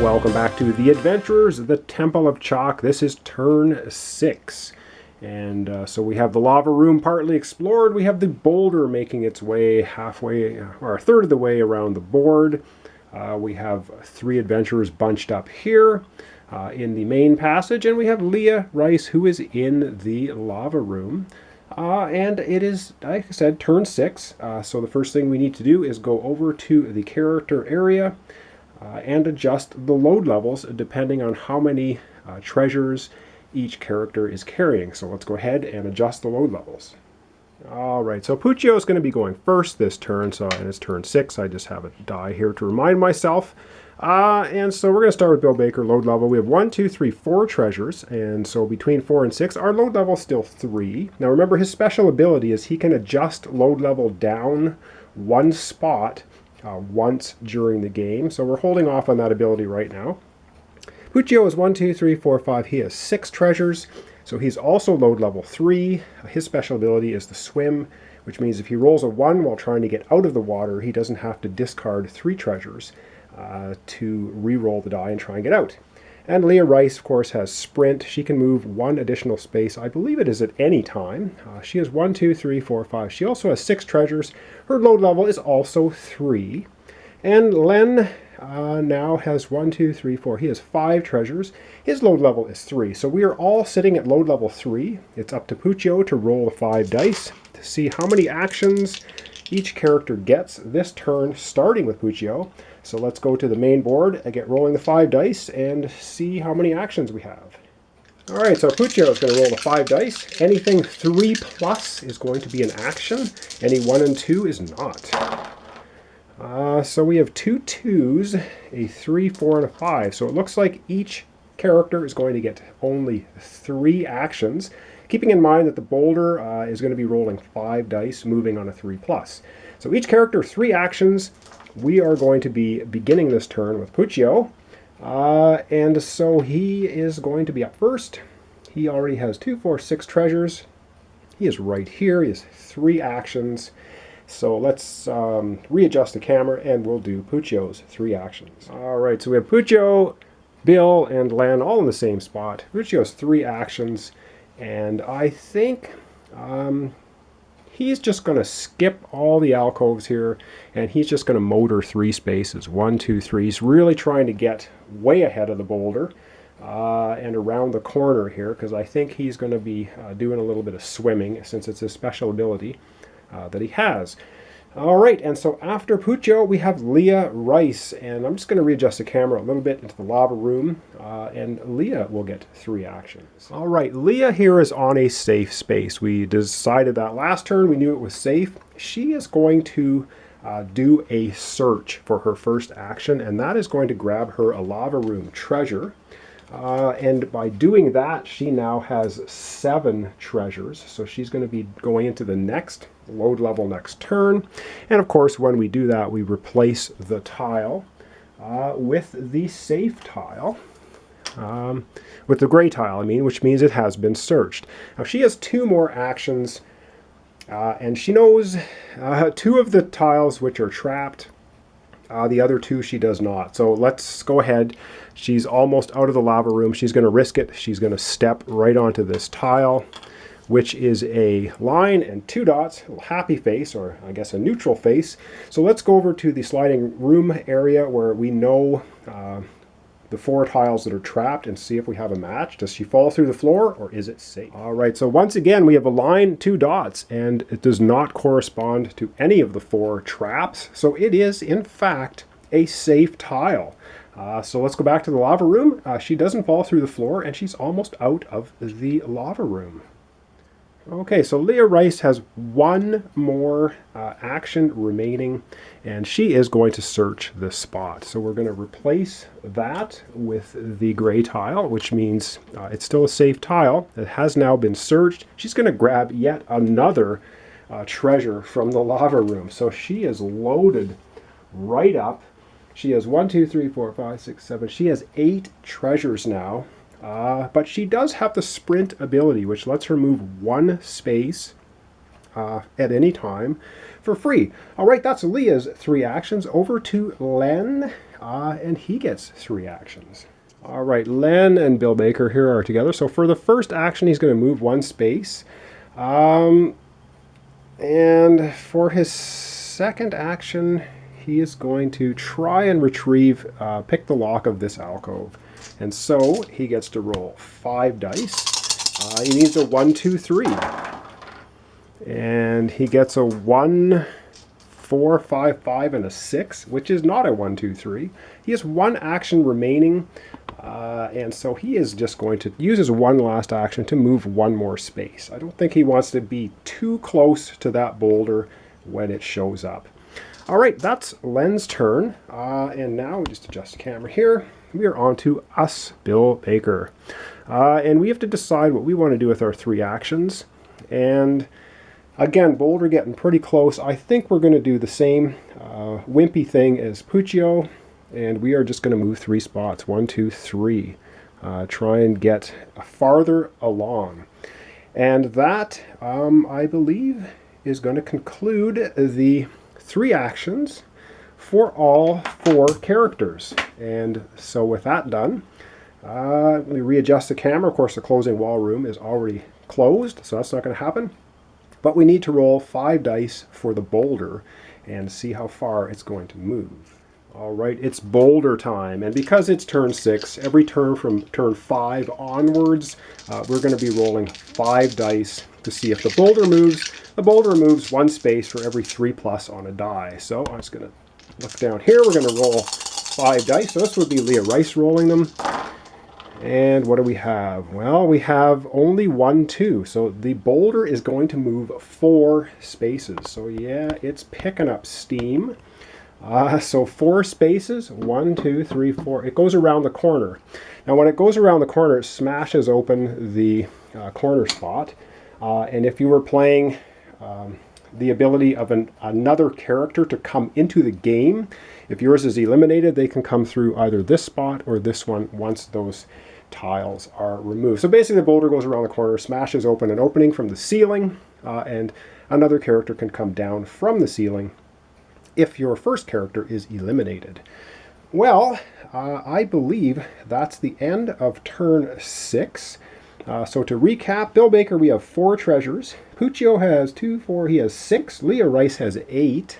Welcome back to The Adventurers, the Temple of Chac. This is turn 6. And so we have the lava room partly explored. We have the boulder making its way halfway, or a third of the way around the board. We have 3 adventurers bunched up here in the main passage. And we have Leah Rice, who is in the lava room. And it is, like I said, turn 6. So the first thing we need to do is go over to the character area and adjust the load levels depending on how many treasures each character is carrying. So let's go ahead and adjust the load levels. Alright, so Puccio is going to be going first this turn, and it's turn 6. I just have a die here to remind myself. And so we're going to start with Bill Baker, load level. We have 1, 2, 3, 4 treasures, and so between 4 and 6, our load level is still 3. Now remember, his special ability is he can adjust load level down 1 spot once during the game, so we're holding off on that ability right now. Puccio is 1, 2, 3, 4, 5. He has 6 treasures, so he's also load level 3. His special ability is the swim, which means if he rolls a 1 while trying to get out of the water, he doesn't have to discard 3 treasures to re-roll the die and try and get out. And Leah Rice, of course, has sprint. She can move 1 additional space. I believe it is at any time. She has 1, 2, 3, 4, 5. She also has 6 treasures. Her load level is also 3. And Len now has 1, 2, 3, 4. He has 5 treasures. His load level is 3. So we are all sitting at load level 3. It's up to Puccio to roll the 5 dice to see how many actions each character gets this turn, starting with Puccio. So let's go to the main board and get rolling the 5 dice and see how many actions we have. Alright, so Puccio is going to roll the 5 dice. Anything 3 plus is going to be an action. Any 1 and 2 is not. So we have 2 2s, a 3, 4, and a 5. So it looks like each character is going to get only 3 actions. Keeping in mind that the boulder is going to be rolling 5 dice, moving on a 3 plus. So each character 3 actions. We are going to be beginning this turn with Puccio. And so he is going to be up first. He already has 2, 4, 6 treasures. He is right here. He has 3 actions. So let's readjust the camera and we'll do Puccio's 3 actions. Alright, so we have Puccio, Bill, and Len all in the same spot. Puccio's 3 actions. And I think he's just going to skip all the alcoves here, and he's just going to motor 3 spaces. 1, 2, 3. He's really trying to get way ahead of the boulder and around the corner here, because I think he's going to be doing a little bit of swimming, since it's his special ability that he has. Alright, and so after Puccio, we have Leah Rice, and I'm just going to readjust the camera a little bit into the lava room, and Leah will get 3 actions. Alright, Leah here is on a safe space. We decided that last turn, we knew it was safe. She is going to do a search for her first action, and that is going to grab her a lava room treasure. And by doing that, she now has 7 treasures, so she's going to be going into the next load level next turn. And of course, when we do that, we replace the tile with the safe tile, with the gray tile, which means it has been searched. Now she has 2 more actions, and she knows 2 of the tiles which are trapped. The other 2 she does not. So let's go ahead. She's almost out of the lava room. She's going to risk it. She's going to step right onto this tile, which is a line and 2 dots, a little happy face, or I guess a neutral face. So let's go over to the sliding room area where we know the 4 tiles that are trapped and see if we have a match. Does she fall through the floor, or is it safe? Alright, so once again we have a line, 2 dots, and it does not correspond to any of the 4 traps. So it is, in fact, a safe tile. So let's go back to the lava room. She doesn't fall through the floor, and she's almost out of the lava room. Okay, so Leah Rice has 1 more action remaining, and she is going to search this spot. So we're going to replace that with the gray tile, which means it's still a safe tile. It has now been searched. She's going to grab yet another treasure from the lava room. So she is loaded right up. She has 1, 2, 3, 4, 5, 6, 7. She has 8 treasures now. But she does have the sprint ability, which lets her move 1 space at any time for free. All right, that's Leah's 3 actions. Over to Len. and he gets 3 actions. All right, Len and Bill Baker here are together. So for the first action, he's going to move 1 space. And for his second action, he is going to try and retrieve, pick the lock of this alcove. And so he gets to roll 5 dice. He needs a 1, 2, 3. And he gets a 1, 4, 5, 5, and a 6, which is not a 1, 2, 3. He has 1 action remaining, and so he is just going to use his 1 last action to move 1 more space. I don't think he wants to be too close to that boulder when it shows up. All right, that's Len's turn, and now we just adjust the camera here. We are on to us, Bill Baker. And we have to decide what we want to do with our 3 actions. And again, boulder getting pretty close. I think we're going to do the same wimpy thing as Puccio, and we are just going to move 3 spots. 1, 2, 3. Try and get farther along. And that, I believe, is going to conclude the 3 actions for all 4 characters. And so with that done, let me readjust the camera. Of course, the closing wall room is already closed, so that's not going to happen. But we need to roll 5 dice for the boulder and see how far it's going to move. All right, it's boulder time. And because it's turn 6, every turn from turn 5 onwards, we're going to be rolling 5 dice to see if the boulder moves. The boulder moves 1 space for every 3+ on a die. So I'm just going to look down here. We're going to roll 5 dice. So this would be Leah Rice rolling them. And what do we have? Well, we have only 1, 2. So the boulder is going to move 4 spaces. So yeah, it's picking up steam. So 4 spaces, 1, 2, 3, 4. It goes around the corner. Now when it goes around the corner, it smashes open the corner spot. And if you were playing the ability of another character to come into the game, if yours is eliminated, they can come through either this spot or this one once those tiles are removed. So basically the boulder goes around the corner, smashes open an opening from the ceiling, and another character can come down from the ceiling if your first character is eliminated. Well, I believe that's the end of turn 6. So to recap, Bill Baker, we have 4 treasures. Puccio has 2, 4, he has 6. Leah Rice has 8.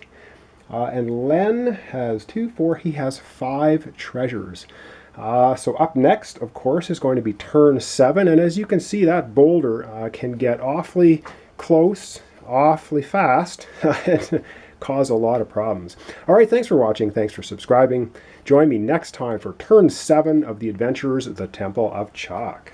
And Len has 2, 4, he has 5 treasures. So up next, of course, is going to be turn 7. And as you can see, that boulder can get awfully close, awfully fast, and cause a lot of problems. All right, thanks for watching. Thanks for subscribing. Join me next time for turn 7 of the Adventurers of the Temple of Chac.